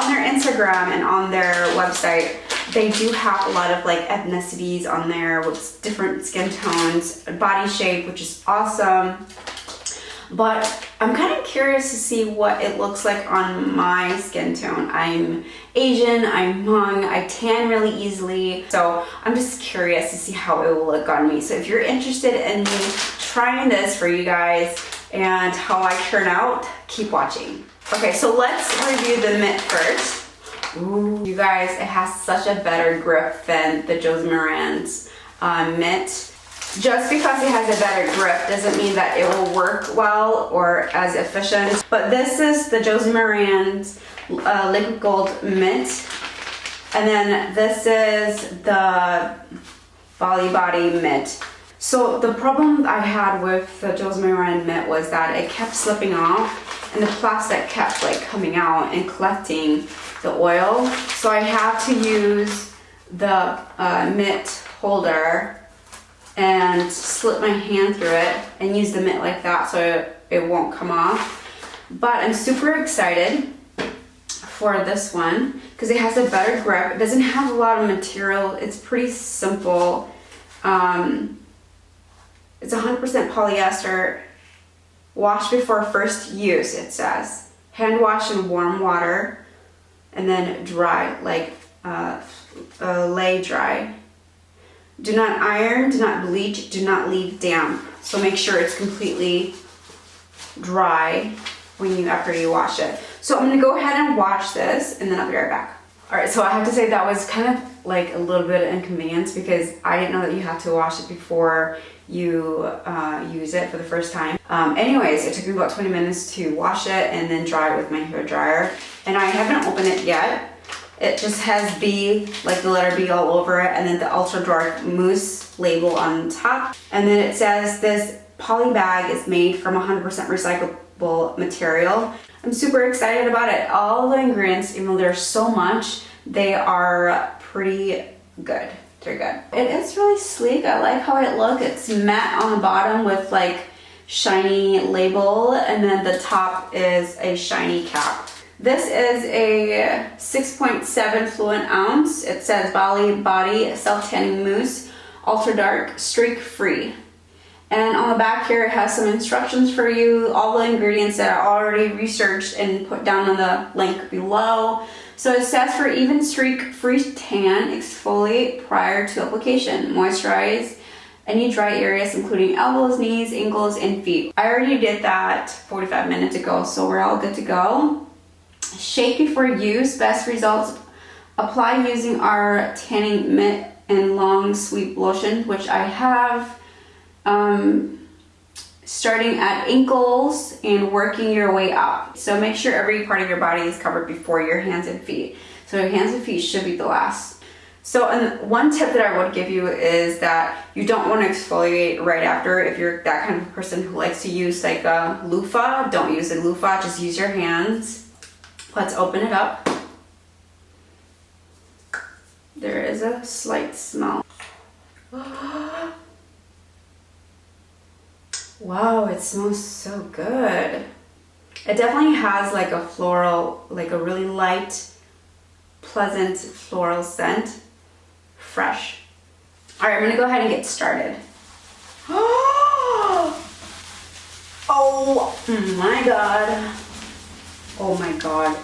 on their Instagram and on their website, they do have a lot of like ethnicities on there with different skin tones, body shape, which is awesome. But I'm kind of curious to see what it looks like on my skin tone. I'm Asian, I'm Hmong, I tan really easily. So I'm just curious to see how it will look on me. So if you're interested in me trying this for you guys and how I turn out, keep watching. Okay, so let's review the mitt first. Ooh, you guys, it has such a better grip than the Josie Maran's mitt. Just because it has a better grip doesn't mean that it will work well or as efficient. But this is the Josie Maran's liquid gold mitt. And then this is the Bali Body mitt. So the problem I had with the Josie Maran mitt was that it kept slipping off and the plastic kept like coming out and collecting the oil. So I had to use the mitt holder and slip my hand through it and use the mitt like that so it won't come off. But I'm super excited for this one because it has a better grip. It doesn't have a lot of material. It's pretty simple. It's 100% polyester. Wash before first use, it says. Hand wash in warm water and then dry, like lay dry. Do not iron, do not bleach, do not leave damp. So make sure it's completely dry after you wash it. So I'm gonna go ahead and wash this and then I'll be right back. All right, so I have to say that was kind of like a little bit of inconvenience because I didn't know that you have to wash it before you use it for the first time. Anyways, it took me about 20 minutes to wash it and then dry it with my hair dryer. And I haven't opened it yet. It just has B, like the letter B all over it, and then the ultra dark mousse label on top. And then it says this poly bag is made from 100% recyclable material. I'm super excited about it. All the ingredients, even though there's so much, they are pretty good. They're good. It is really sleek. I like how it looks. It's matte on the bottom with like shiny label, and then the top is a shiny cap. This is a 6.7 fluid ounce. It says Bali Body Self-Tanning Mousse, Ultra Dark, Streak Free. And on the back here, it has some instructions for you, all the ingredients that I already researched and put down on the link below. So it says for even streak-free tan, exfoliate prior to application. Moisturize any dry areas, including elbows, knees, ankles, and feet. I already did that 45 minutes ago, so we're all good to go. Shake before use. Best results. Apply using our tanning mitt and long sweep lotion, which I have. Starting at ankles and working your way up. So make sure every part of your body is covered before your hands and feet. So your hands and feet should be the last. So one tip that I would give you is that you don't want to exfoliate right after. If you're that kind of person who likes to use like a loofah, don't use a loofah, just use your hands. Let's open it up. There is a slight smell. Wow, it smells so good. It definitely has like a floral, like a really light, pleasant floral scent. Fresh. All right, I'm gonna go ahead and get started. Oh my God. Oh my God.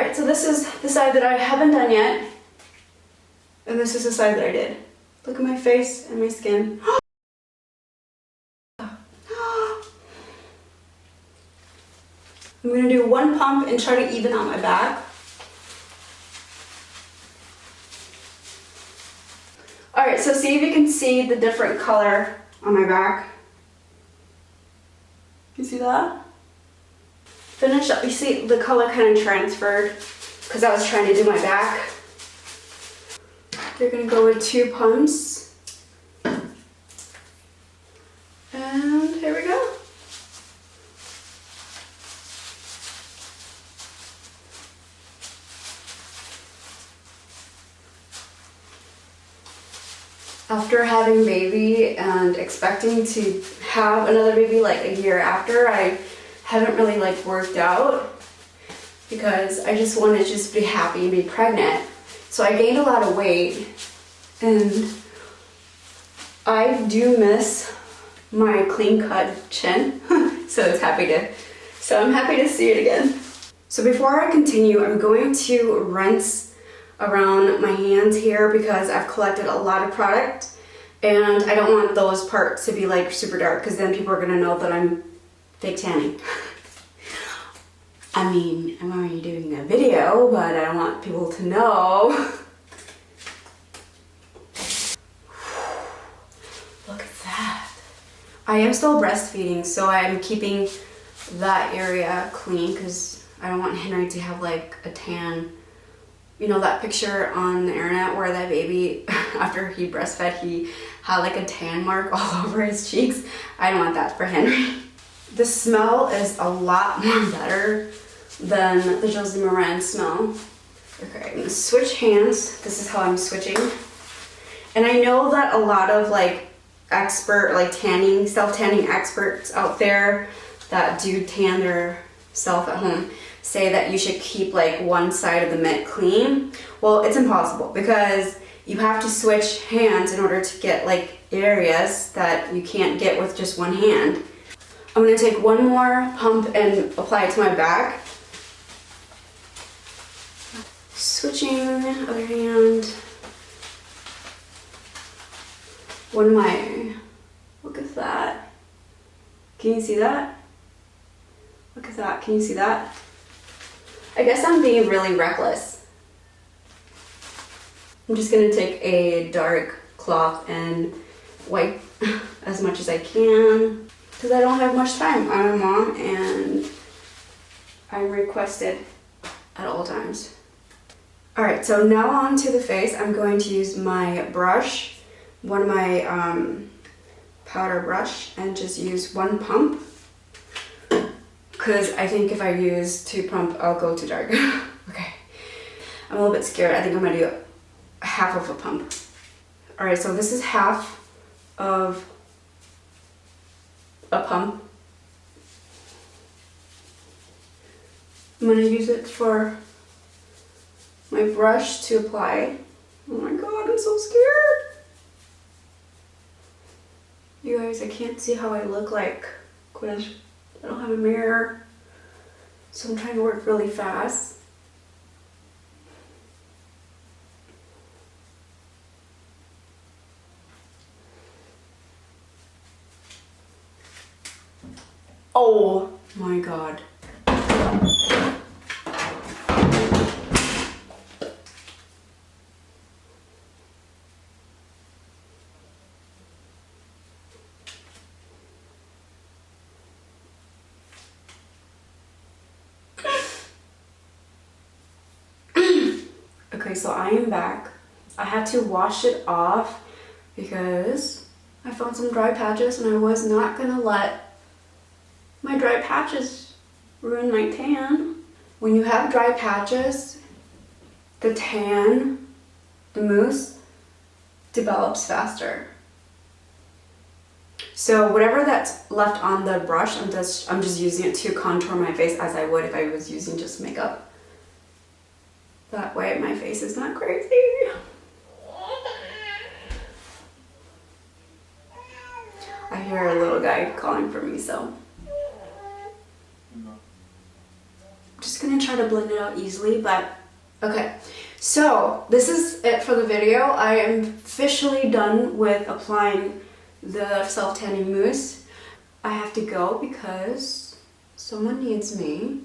Alright, so this is the side that I haven't done yet. And this is the side that I did. Look at my face and my skin. I'm gonna do one pump and try to even out my back. Alright, so see if you can see the different color on my back. You see that? Finish up, you see the color kind of transferred because I was trying to do my back. You're gonna go with 2 pumps. And here we go. After having baby and expecting to have another baby like a year after, I haven't really like worked out because I just wanted to just be happy and be pregnant. So I gained a lot of weight and I do miss my clean cut chin. So I'm happy to see it again. So before I continue, I'm going to rinse around my hands here because I've collected a lot of product and I don't want those parts to be like super dark because then people are gonna know that I'm fake tanning. I mean, I'm already doing a video, but I don't want people to know. Look at that. I am still breastfeeding, so I'm keeping that area clean because I don't want Henry to have like a tan. You know that picture on the internet where that baby, after he breastfed, he had like a tan mark all over his cheeks? I don't want that for Henry. The smell is a lot more better than the Josie Maran smell. Okay, I'm gonna switch hands. This is how I'm switching. And I know that a lot of like expert, like tanning, self-tanning experts out there that do tan their self at home say that you should keep like one side of the mitt clean. Well, it's impossible because you have to switch hands in order to get like areas that you can't get with just one hand. I'm gonna take one more pump and apply it to my back. Switching, other hand. One of my, look at that. Can you see that? Look at that, can you see that? I guess I'm being really reckless. I'm just gonna take a dark cloth and wipe as much as I can because I don't have much time. I'm a mom and I'm requested at all times. All right, so now on to the face. I'm going to use my brush, one of my powder brush, and just use one pump. Because I think if I use 2 pump, I'll go too dark. Okay, I'm a little bit scared. I think I'm gonna do half of a pump. All right, so this is half of a pump. I'm gonna use it for my brush to apply. Oh my God, I'm so scared. You guys, I can't see how I look like because I don't have a mirror. So I'm trying to work really fast. Oh my God. Okay, so I am back. I had to wash it off because I found some dry patches and I was not gonna let my dry patches ruin my tan. When you have dry patches, the tan, the mousse, develops faster. So whatever that's left on the brush, I'm just using it to contour my face as I would if I was using just makeup. That way my face is not crazy. I hear a little guy calling for me, so I'm just gonna gonna try to blend it out easily, but okay. So this is it for the video. I am officially done with applying the self-tanning mousse. I have to go because someone needs me.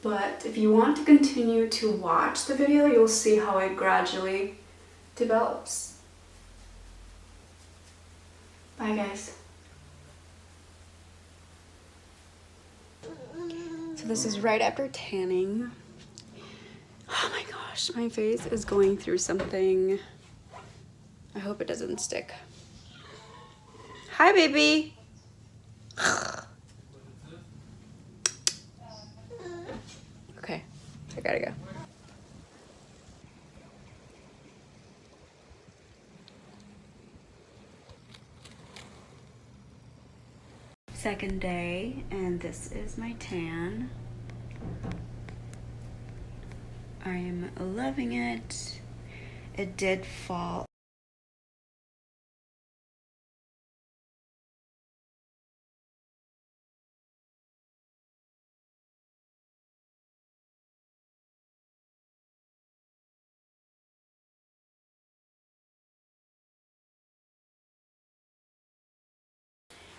But if you want to continue to watch the video, you'll see how it gradually develops. Bye guys. So this is right after tanning. Oh my gosh, my face is going through something. I hope it doesn't stick. Hi, baby. Okay, I gotta go. Second day, and this is my tan. I am loving it. It did fall.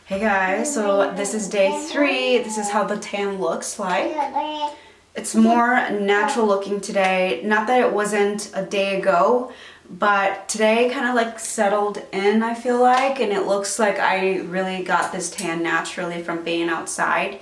Hey guys, so this is day 3. This is how the tan looks like. It's more natural looking today. Not that it wasn't a day ago, but today kind of like settled in, I feel like, and it looks like I really got this tan naturally from being outside.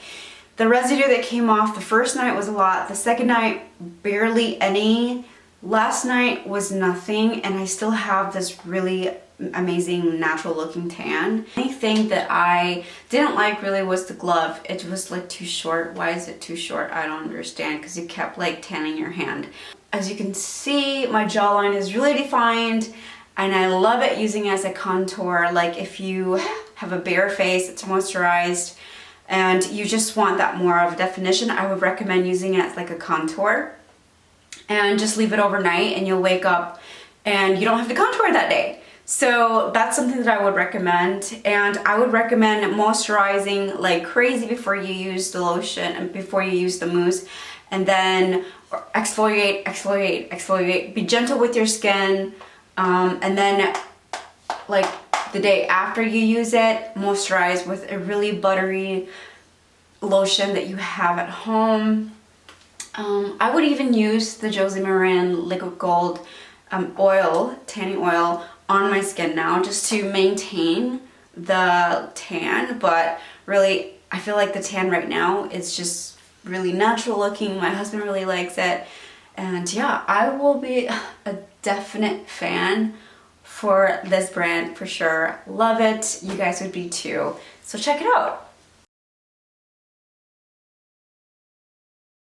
The residue that came off the first night was a lot. The second night, barely any. Last night was nothing, and I still have this really amazing natural looking tan. The only thing that I didn't like really was the glove. It was like too short. Why is it too short? I don't understand, because you kept like tanning your hand. As you can see, my jawline is really defined, and I love it using it as a contour. Like if you have a bare face, it's moisturized, and you just want that more of a definition, I would recommend using it as like a contour. And just leave it overnight and you'll wake up and you don't have to contour that day. So that's something that I would recommend. And I would recommend moisturizing like crazy before you use the lotion and before you use the mousse. And then exfoliate, exfoliate, exfoliate. Be gentle with your skin. And then like the day after you use it, moisturize with a really buttery lotion that you have at home. I would even use the Josie Maran Liquid Gold oil, tanning oil, on my skin now just to maintain the tan. But really, I feel like the tan right now is just really natural looking. My husband really likes it. And yeah, I will be a definite fan for this brand for sure. Love it. You guys would be too. So check it out.